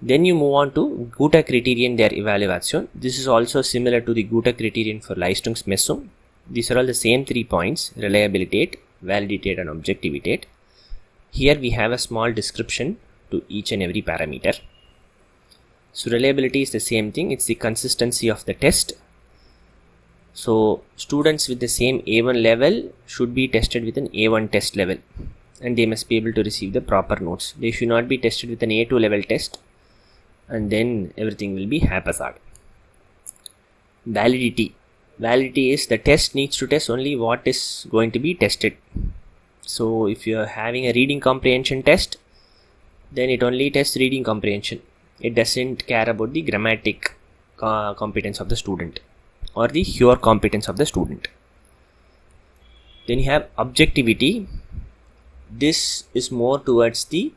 Then you move on to Gutekriterien der Evaluation. This is also similar to the Gutekriterien für Leistungsmessung. These are all the same 3 points: Reliabilität, Validität and Objektivität. Here we have a small description to each and every parameter. So reliability is the same thing, it's the consistency of the test. So students with the same A1 level should be tested with an A1 test level, and they must be able to receive the proper notes. They should not be tested with an A2 level test and then everything will be haphazard. Validity. Validity is the test needs to test only what is going to be tested. So if you are having a reading comprehension test, then it only tests reading comprehension. It doesn't care about the grammatic competence of the student or the pure competence of the student. Then you have objectivity. This is more towards the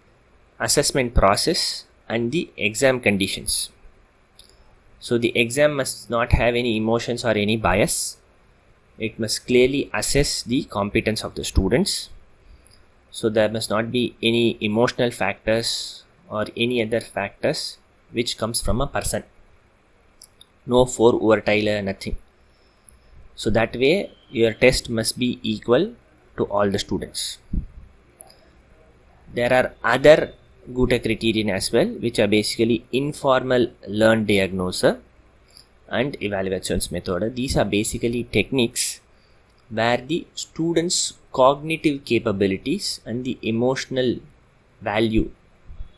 assessment process and the exam conditions. So the exam must not have any emotions or any bias. It must clearly assess the competence of the students. So there must not be any emotional factors or any other factors which comes from a person. No vorurteile, nothing. So that way your test must be equal to all the students. There are other Gutekriterien as well, which are basically informal learn diagnose and Evaluationsmethode. These are basically techniques where the students' cognitive capabilities and the emotional value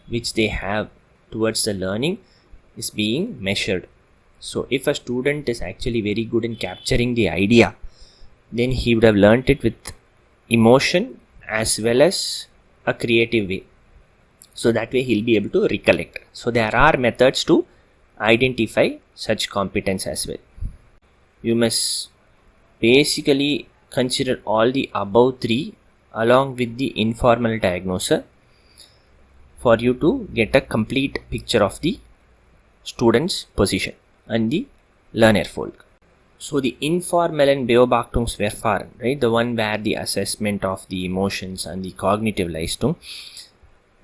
which they have towards the learning is being measured. So if a student is actually very good in capturing the idea, then he would have learnt it with emotion as well as a creative way. So that way he'll be able to recollect. So there are methods to identify such competence as well. You must basically consider all the above 3 along with the informal diagnosis for you to get a complete picture of the student's position and the Lernerfolg. So the Informellen Beobachtungsverfahren, right, the one where the assessment of the emotions and the cognitive Leistung,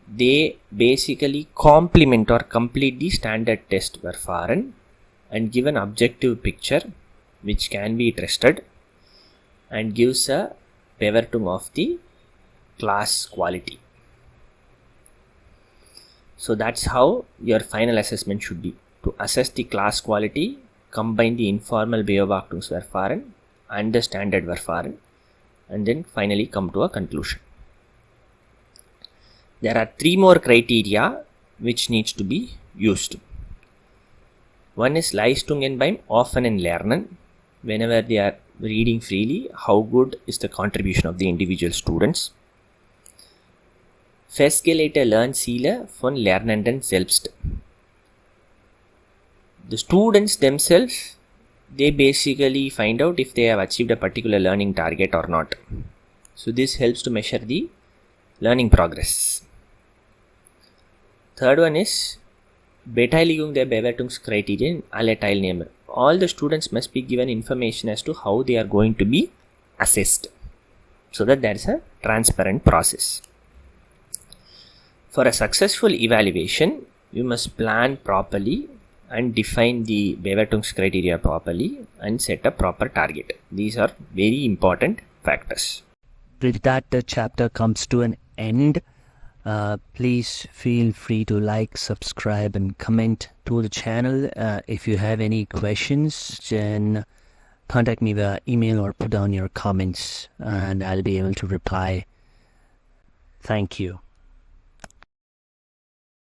they basically complement or complete the standard test Verfahren and give an objective picture which can be trusted and gives a Bewertung of the class quality. So that's how your final assessment should be. To assess the class quality, combine the informal Beobachtungsverfahren and the standard Verfahren and then finally come to a conclusion. There are 3 more criteria which needs to be used. One is Leistungen beim offenen Lernen. Whenever they are reading freely, how good is the contribution of the individual students. Festgelegte Lernziele von Lernenden selbst. The students themselves, they basically find out if they have achieved a particular learning target or not. So this helps to measure the learning progress. Third one is Beteiligung der Bewertungskriterien aller Teilnehmer. All the students must be given information as to how they are going to be assessed, so that there is a transparent process. For a successful evaluation, you must plan properly and define the Bewertungskriterien properly and set a proper target. These are very important factors. With that, the chapter comes to an end. Please feel free to like, subscribe and comment to the channel. If you have any questions, then contact me via email or put down your comments and I'll be able to reply. Thank you.